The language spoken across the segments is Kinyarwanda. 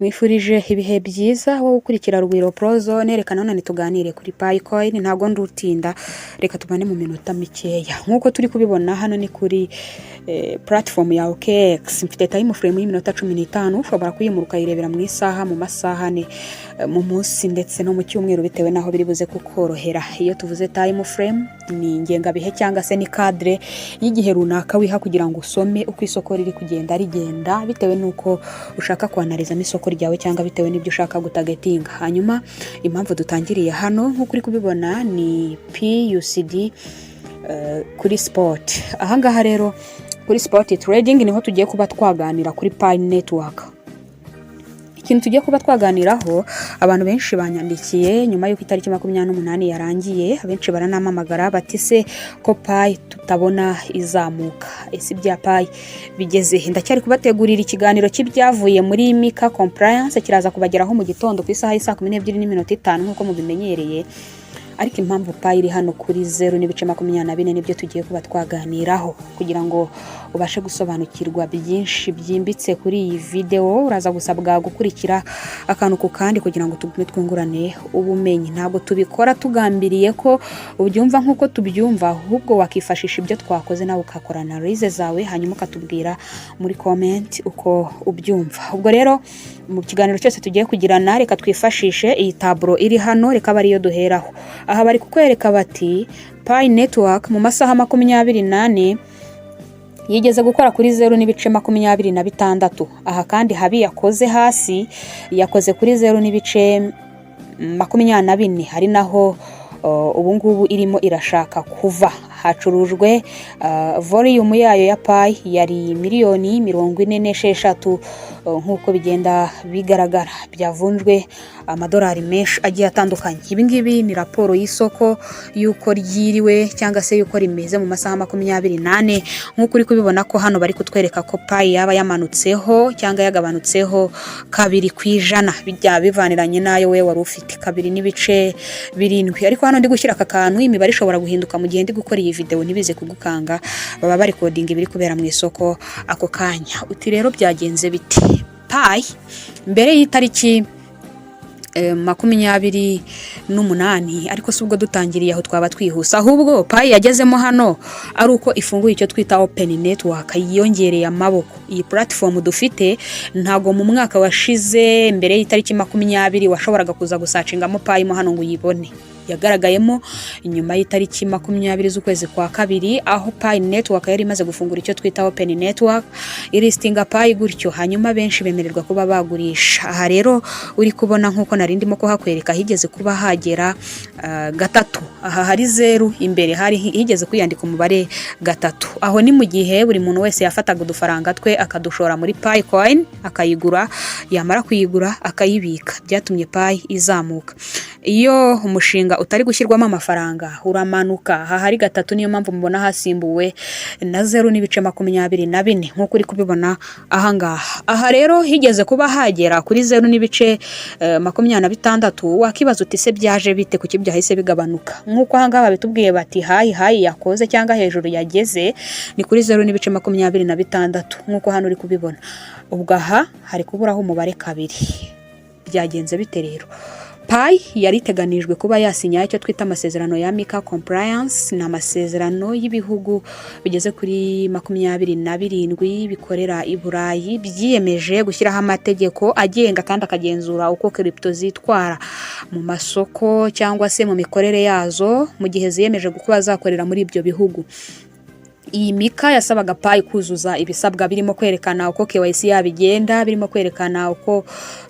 Mwifurije ibihe byiza wo gukurikira Rugwiro Prozone. Reka none tuganire kuri Paycoin, ntago ndutinda, reka tubane mu minota mikeya. Nkuko turi kubibona hano ni kuri platform ya OKX. Mfite time frame y'iminota 15, ushobora kuyimuruka yirebera mu isaha, mu masaha ne mu munsi ndetse no mu cyumweru bitewe naho biri buze kukorohera. Iyo tuvuze time frame ni ingenga bihe cyangwa se ni cadre y'igihe runaka wiha kugira ngo usome uko isoko riri kugenda rigenda bitewe nuko ushaka kwanariza n'isoko ryawe cyangwa bitewe n'ibyo ushaka gutagetinga. Hanyuma impamvu dutangiriye hano nko kuri kubibona ni PUSD kuri sport. Ahangaha rero kuri sport trading niho tugiye kuba twaganira kuri Pi network. Ikintu tugiye kuba twaganiraho, abantu benshi banyandikiye nyuma y'uko itariki 28 yarangiye, abenshi baranamamagara bati se ko Pi tutabona izamuka, ese bya Pi bigeze he? Ndacyari kubategurira ikiganiro cy'ibyavuye muri Mika compliance, kiraza kubageraho mu gitondo ku isaha y'isa 12:05 nkuko mubimenyereye. Ariko impamvu Pi iri hano kuri 0.24 nibyo tugiye kuba twaganiraho kugira ngo ubashe gusobanukirwa byinshi byimbitse kuri iyi video. Uraza gusabwa gukurikira akantu ku kandi kugira ngo tugume twungurane ubumenyi. Ntabwo tubikora tugambiriye ko ubyumva nkuko tubyumva, ahubwo wakifashisha ibyo twakoze nawe ukakora analyse zawe hanyuma ukatubwira muri comment uko ubyumva. Ubwo rero mu kiganiro cyose tugiye kugirana, reka twifashishe iyi tableau iri hano, reka bari yo duheraho. Aha bari kukwereka bati Pi network mu masaha 28 yigeze gukora kuri 0.26. Aha kandi habi yakoze hasi yakoze kuri 0.24, hari naho ubu ngubu irimo irashaka kuva. Hacurujwe volume yayo ya Pi yari miliyoni 46 nkuko bigenda bigaragara, byavunjwe amadolari menshi agiye atandukanye. Ibi ngibi ni raporo y'isoko yuko ryiriwe cyangwa se yuko rimeze mu masaha 28 nkuko uri kubibona ko hano bari kutwereka ko Pi yaba yamanutseho cyangwa yagabanutseho 2%, bijya bivaniranye nayo we wari ufite 2.7. Ariko hano ndi gushyira aka kantu, imibare ishobora guhinduka mu gihe ndi gukora iyi video ntibize kugukanga, baba bari coding ibiri kubera mu isoko ako kanya. Uti rero byagenze biti Pi mbere y'itariki 28, ariko subwo dutangiriye aho twaba twihusa, ahubwo Pi yagezemo hano ari uko ifunguye icyo twita open network, yiyongereye amaboko. Iyi platform dufite ntago mu mwaka washize mbere y'itariki 20 washoboraga kuza gusacingamo Pi mo hano ngo uyibone. Yagaragayemo inyuma y'itariki 20 z'ukwezi kwa kabiri, aho Pi network yari imaze gufungura icyo twita open network, ilistinga Pi gutyo, hanyuma benshi bemererwa kuba bagurisha. Aha rero uri kubona nkuko narindimo ko hakwereka higeze kuba hagera 3. Aha hari 0 imbere, hari higeze kwiyandika umubare 3. Aho ni mu gihe buri muntu wese yafataga udufaranga twe akadushora muri Paycoin akayigura, yamara kuyigura akayibika, byatumye Pi izamuka. Iyo umushinga utari gushyirwamo amafaranga uramanuka. Aha hari 3, niyo mpamvu mubona hasimbuwe na 0.24 nkuko uri kubibona aha ngaha. Aha rero higeze kuba hagera kuri 0.26. Wakibaza uti se byaje bite kuki byahise bigabanuka? Nkuko aha ngaha bitubwiye bati hayi yakoze cyangwa hejuru yageze ni kuri 0.26 nkuko hano uri kubibona. Ubwo aha hari kuburaho umubare 2. Byagenze bite rero? Pi yari teganijwe kuba yasinya icyo twita amasezerano ya Mika compliance, na amasezerano y'ibihugu bigeze kuri 27 bikorera i Burayi, byiyemeje gushyiraho amategeko agenga kandi akagenzura uko crypto zitwara mu masoko cyangwa se mu mikorere yazo mu gihe ziyemeje kuba zakorera muri ibyo bihugu. Iyi Mika yasabaga Pi kuzuza ibisabwa birimo kwerekana uko KYC yabigenda, birimo kwerekana uko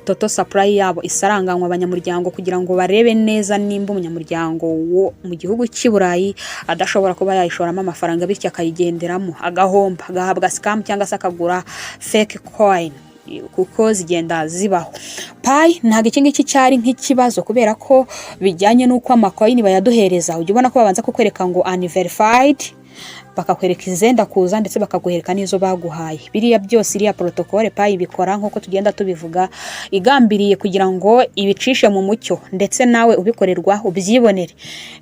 total supply yabo isaranganywa abanyamuryango kugira ngo barebe neza nimba umunyamuryango wo mu gihugu cy'i Burayi adashobora kuba yayishoramo amafaranga bityo akayigenderamo agahomba, agahabwa scam cyangwa se akagura fake coin kuko zigenda zibaho. Pi ntago iki ngiki cyari nk'ikibazo kubera ko bijyanye n'uko amacoin bayaduhereza, ujye ubona ko babanza kukwereka ngo unverified, bakakwereka izenda kuza ndetse bakaguhereka n'izo baguhaye. Biriya byose iriya protocole Pi ibikora nkuko tugenda tubivuga, igambiriye kugira ngo ibicishe mu mucyo ndetse nawe ubikorerwa ubyibonere.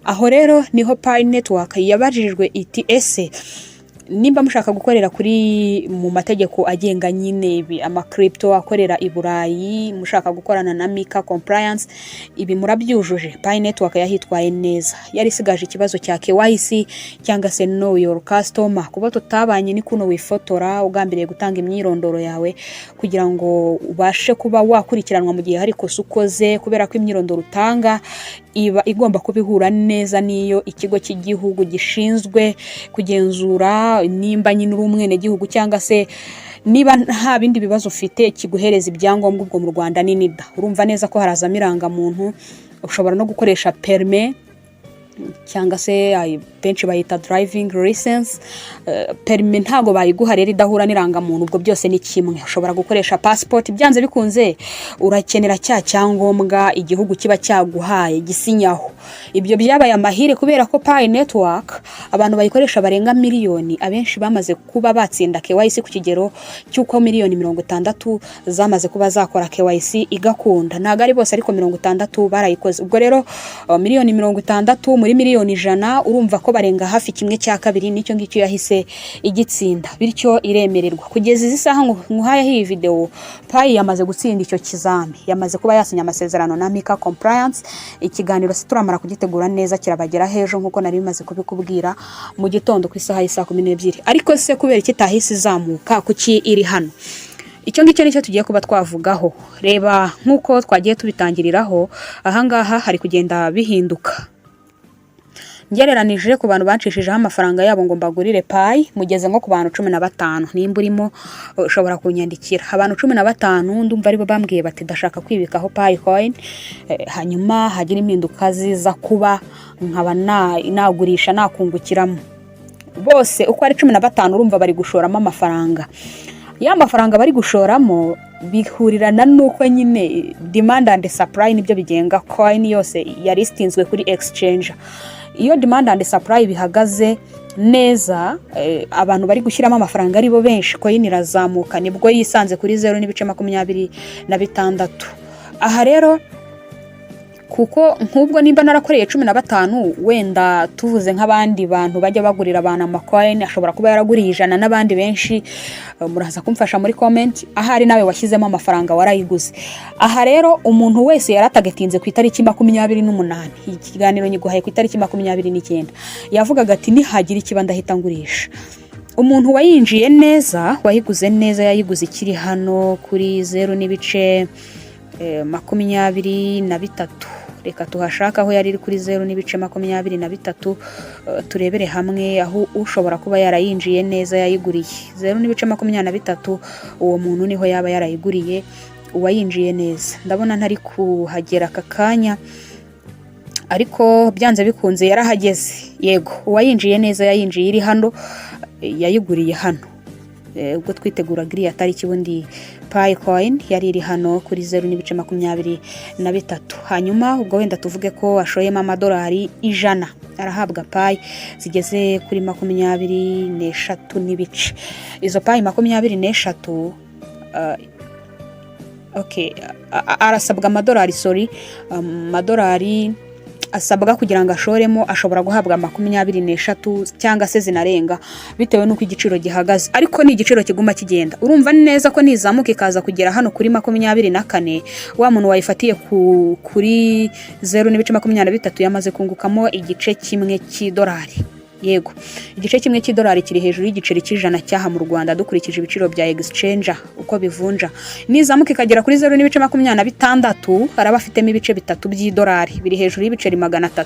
Aho rero niho Pi network yabajijwe iti ese nimba mushaka gukorera kuri mu mategeko agenga nyine ama crypto akorera i Burayi, mushaka gukorana na Mika compliance, ibi murabyujuje. Pi Network yahitwaye neza, yari sigaje ikibazo cya KYC cyangwa se know your customer. Kuba tutabanye ni kuno wifotora ugambiriye gutanga imyirondoro yawe kugira ngo ubashe kuba wakurikiranwa mu gihe hari kosa ukoze, kubera ko imyirondoro utanga iba igomba kubihura neza niyo ikigo cy'igihugu gishinzwe kugenzura nimba nyine uri umwene gihugu cyangwa se niba nta bindi bibazo ufite kiguhereza ibyangombwa ubwo mu Rwanda ni NIDA. Urumva neza ko harazamo irangamuntu, ushobora no gukoresha permis cyangwa se benshi bayita driving license. Permis ntago bayiguha rero idahura n'irangamuntu, ubwo byose ni kimwe. Ushobora gukoresha passport, byanze bikunze urakenera cya cyangombwa igihugu kiba cyaguhaye gisinyaho. Ibyo byabaye amahire kubera ko Pi Network abantu bayikoresha barenga miliyoni, abenshi bamaze kuba batsinda KYC ku kigero cy'uko miliyoni 60 zamaze kuba zakora KYC igakunda. Ntago ari bose ariko 60 barayikoze. Ubwo rero miliyoni 60 muri miliyoni 100, urumva ko barenga hafi kimwe cya kabiri nicyo ngicyo yahise igitsinda, bityo iremererwa. Kugeza izi saha nkuhaye iyi video, Pi yamaze gutsinda icyo kizami, yamaze kuba yasinya amasezerano na Mika compliance. Ikiganiro situramara kugitegura neza kirabagera hejo nkuko nari bimaze kubikubwira mu gitondo ku isaha y'isa 12. Ariko se kubera kitahise izamuka kuki iri hano? Icyo ngicyo nicyo tugiye kuba twavugaho. Reba nkuko twagiye tubitangiriraho, ahangaha hari kugenda bihinduka. Ngereranije ku bantu bancishijeho amafaranga yabo ngo mbagurire Pi, mugeze nko ku bantu 15. Nimba urimo ushobora kunyandikira. Abantu 15 ndumva ari bo bambwiye bati ndashaka kwibikaho Pi coin, hanyuma hagira impinduka ziza kuba nkaba nagurisha nakungukiramo. Bose uko ari 15 urumva bari gushoramo amafaranga. Ya mafaranga bari gushoramo bihurirana nuko nyine demand and supply nibyo bigenga coin yose ya listinzwe kuri exchange. Iyo demand and supply bihagaze neza, abantu bari gushyiramo amafaranga ari bo benshi, coin irazamuka, nibwo yisanze kuri 0.26. Aha rero kuko nkubwo nimba narakoreye 15, wenda tuvuze nk'abandi bantu bajya bagurira abantu amacoin, ashobora kuba yaraguriye 100 n'abandi benshi, muraza kumfasha muri comment ahari nawe washyizemo amafaranga warayiguze. Aha rero umuntu wese yaratagetinze ku itariki 28, ikiganiro nyiguhaye ku itariki 29, yavugaga ati nihagira ikiba ndahita ngurisha. Umuntu wayinjiye neza, wayiguze neza, yayiguze ikiri hano kuri 0.23. Reka tuhashaka aho yari kuri 0.23, turebere hamwe aho ushobora kuba yarayinjiye neza yayiguriye 0.23. Uwo muntu niho yaba yarayiguriye, uwayinjiye neza. Ndabona ntari kuhagera akakanya, ariko byanze bikunze yarahageze. Yego, uwayinjiye neza yayinjiye iri hano, yayiguriye hano. Ubwo twiteguraga iriya tariki bundi Pi coin yari iri hano kuri 0.23. Hanyuma ubwo wenda tuvuge ko ashoyemo amadolari 100, arahabwa Pi zigeze kuri 23 n'ibice. Izo Pi 23, arasabwa amadolari asabwa kugira ngo ashoremo, ashobora guhabwa 23 cyangwa se zinarenga bitewe nuko igiciro gihagaze, ariko ni igiciro kiguma kigenda. Urumva neza ko nizamuka ikaza kugera hano kuri 24, wa muntu wayifatiye kuri 0.23 yamaze kungukamo igice kimwe cy'idolari. Yego, igice kimwe cy'idolari kiri hejuru y'igiceri cy'ijana cyaha mu Rwanda dukurikije ibiciro bya exchange uko bivunja. Nizamuka ikagera kuri 0.26, araba afitemo ibice 3 by'idolari biri hejuru y'ibiceri 300.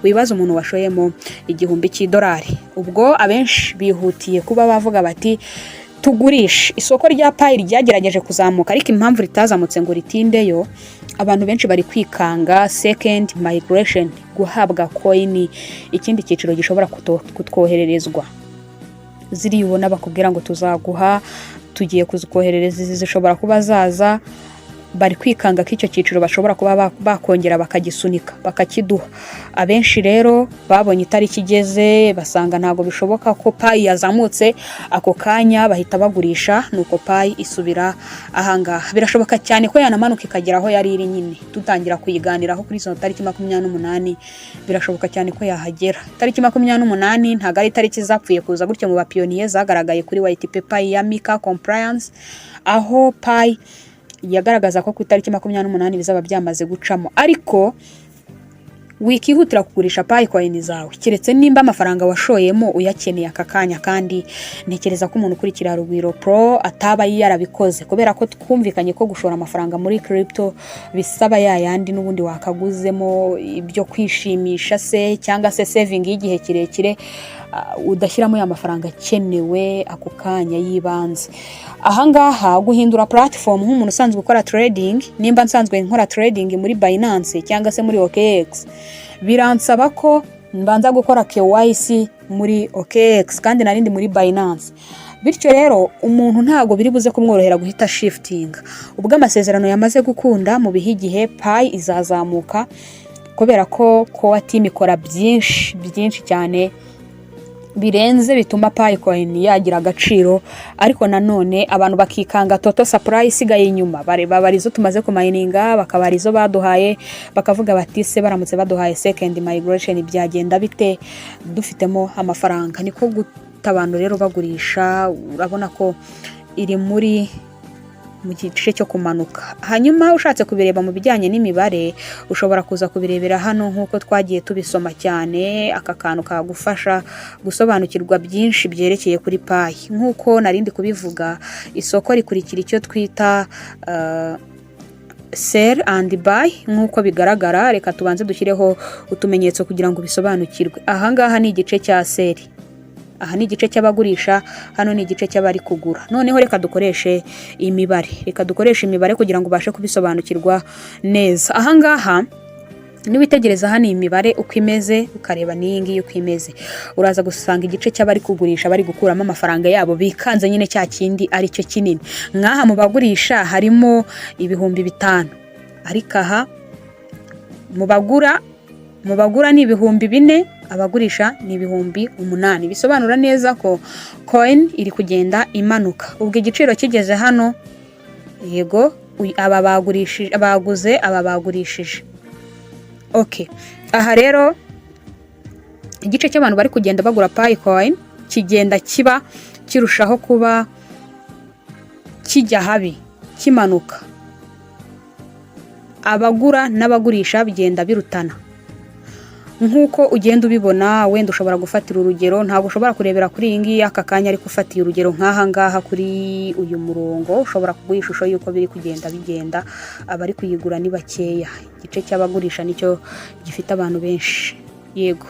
Wibaza umuntu washoyemo 1000 cy'idolari. Ubwo abenshi bihutiye kuba bavuga bati tugurisha. Isoko rya Pi ryagerageje kuzamuka, ariko impamvu ritazamutse ngo ritindeyo, abantu benshi bari kwikanga second migration, guhabwa coin ikindi cyiciro gishobora kutwohererezwa. Ziribona bakubwira ngo tuzaguha, tugiye kuzikoherereza, zishobora kuba zaza bari kwikanga ko icyo cyiciro bashobora kuba bakongera bakagisunika bakakiduha. Abenshi rero babonye itariki igeze basanga ntago bishoboka ko payi yazamutse ako kanya bahita bagurisha, nuko payi isubira ahangaha. Birashoboka cyane ko yanamanuka ikagera aho yari iri nyine tutangira kuyiganiraho kuri izo tariki 28, birashoboka cyane ko yahagera. Tariki 28 ntago ari tariki zapfuye kuza gutyo mu bapiyoniye, zagaragaye kuri white paper ya Mika Compliance, aho payi yagaragaza ko ku itariki 28 bizaba byamaze gucamo. Ariko wikihutira kugurisha Paycoin zawe kiretse nimba amafaranga washoyemo uyakeneye aka kanya, kandi ntekereza ko umuntu ukurikira Rugwiro Pro ataba yarabikoze, kubera ko twumvikanye ko gushora amafaranga muri crypto bisaba yayandi n'ubundi wakaguzemo ibyo kwishimisha se cyangwa se saving y'igihe kirekire, udashyiramo ya mafaranga akenewe ako kanya yibanze. Ahangaha guhindura platform nk'umuntu usanzwe gukora trading, nimba nsanzwe nkora trading muri Binance cyangwa se muri OKX, biransaba ko mbanza gukora KYC muri OKX kandi narindi muri Binance. Bityo rero umuntu ntago biri buze kumworohera guhita shifting. Ubwo amasezerano yamaze gukunda mu bihe igihe Pi izazamuka, kubera ko Core team ikora byinshi cyane birenze bituma Paycoin yagira agaciro. Ariko nanone abantu bakikanga total supply isigaye inyuma, barizo tumaze kumininga bakabarizo baduhaye, bakavuga bati se baramutse baduhaye second migration byagenda bite dufitemo amafaranga. Niko gutabantu rero bagurisha, urabona ko iri mu gice cyo kumanuka. Hanyuma ushatse kubireba mu bijyanye n'imibare ushobora kuza kubirebera hano nk'uko twagiye tubisoma cyane. Aka kantu kagufasha gusobanukirwa byinshi byerekeye kuri Pi. Nk'uko narindi kubivuga, isoko rikurikira icyo twita sell and buy nk'uko bigaragara. Reka tubanze dushyireho utumenyetso kugira ngo bisobanukirwe. Ahangaha ni igice cya sell, aha ni igice cy'abagurisha, hano ni igice cy'abari kugura. Noneho reka dukoreshe imibare, kugira ngo ubashe kubisobanukirwa neza. Ahangaha niwitegereza hano imibare uko imeze, ukareba n'iyi ngiyi uko imeze, uraza gusanga igice cy'abari kugurisha bari gukuramo amafaranga yabo bikanze nyine cya kindi ari cyo kinini. Nkaha mu bagurisha harimo 5,000, ariko aha mu bagura ni 4,000, abagurisha ni 8,000. Bisobanura neza ko coin iri kugenda imanuka. Ubwo igiciro kigeze hano, yego aba bagurishije, abaguze aba bagurishije. Okay, aha rero igice cy'abantu bari kugenda bagura Paycoin kigenda kiba kirushaho kuba kijya habi, kimanuka. Abagura n'abagurisha bigenda birutana. Nkuko ugenda ubibona, wenda ushobora gufatira urugero, ntabwo ushobora kurebera kuri iyi ngiyi aka kanya, ariko ufatiye urugero nk'aha ngaha kuri uyu murongo ushobora kuguha ishusho y'uko biri bigenda. Abari kuyigura ni bakeya, igice cy'abagurisha nicyo gifite abantu benshi. Yego,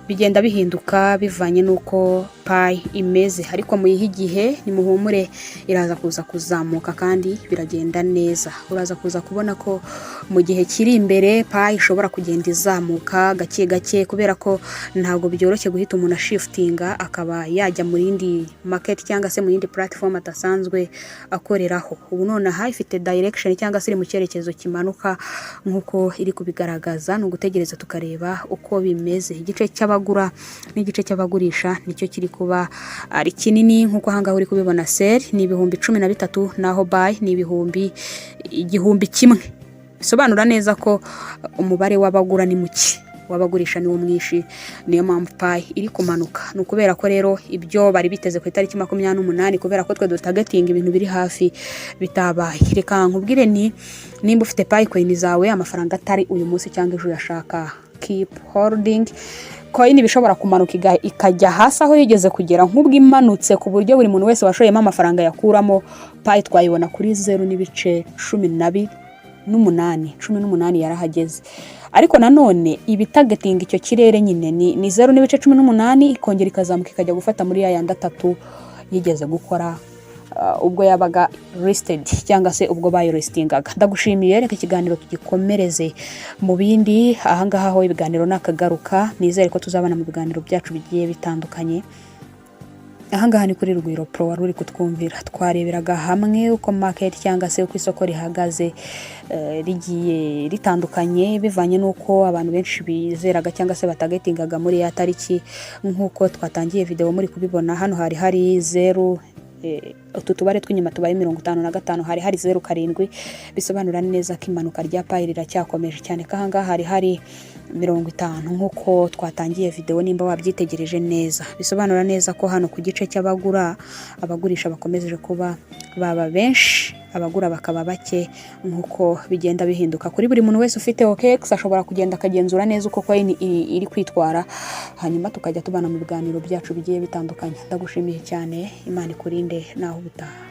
bigenda bihinduka bivanye n'uko Pi imeze, ariko mu igihe nimuhumure iraza kuza kuzamuka kandi biragenda neza. Uraza kuza kubona ko mu gihe kiri imbere Pi ishobora kugenda izamuka gake gake, kubera ko ntabwo byoroshye guhita umuntu shiftinga akaba yajya mu yindi market cyangwa se mu yindi platform atasanzwe akoreraho. Ubu none aha ifite direction cyangwa se iri mu cyerekezo kimanuka nkuko iri kubigaragaza. No gutegereza tukareba uko bimeze. Igice cy'abagura n'igice cy'abagurisha nicyo kiri kuba ari kinini. Nkuko hanga uri kubibona, sell ni 13,000 naho buy ni 1,000. Bisobanura neza ko umubare w'abagura ni muke, wabagurisha ni wo mwinshi. Niyo mpamvu Pi iri kumanuka. No kubera ko rero ibyo bari biteze ku itariki 28, kubera ko twe dutagatinga ibintu biri hafi bitabaye. Reka nkubwire ni nimba ufite Paycoin zawe amafaranga atari uyu munsi cyangwa ejo yashaka, keep holding. Coin bishobora kumanuka ikajya hasi aho yigeze kugera, nk'ubwo imanutse ku buryo buri muntu wese washoyemo amafaranga yakuramo. Pi twayibona kuri 0.18 yarahageze. Ariko nanone ibitagetinga icyo kirere nyine ni 0.18 ikongera ikazamuka ikajya gufata muri ya yandi 3 yigeze gukora ubwo yabaga listed cyangwa se ubwo bayilistingaga. Ndagushimiye, reka ikiganiro tugikomereze mu bindi. Ahangaha aho ibiganiro nakagaruka, nizere ko tuzabana mu biganiro byacu bigiye bitandukanye. ahangaha ni kuri Rugwiro Pro wari uri kutwumvira, twareberaga hamwe uko market cyangwa se uko isoko rihagaze rigiye ritandukanye bivanye n'uko abantu benshi bizeraga cyangwa se batagetingaga muri ya tariki. Nk'uko twatangiye video muri kubibona, hano hari 0 utu tubare tw'inyuma tubaye 55, hari 07, bisobanura neza ko imanuka rya payi riracyakomeje cyane. Kahangaha hari 50 nk'uko twatangiye video, nimba wabyitegereje neza bisobanura neza ko hano ku gice cy'abagura, abagurisha bakomeje kuba baba benshi, abagura bakaba bake, nk'uko bigenda bihinduka kuri buri muntu wese ufite OKX. Ashobora kugenda akagenzura neza uko coin iri kwitwara, hanyuma tukajya tubana mu biganiro byacu bigiye bitandukanye. Ndagushimiye cyane, Imana ikurinde naho ubutaha.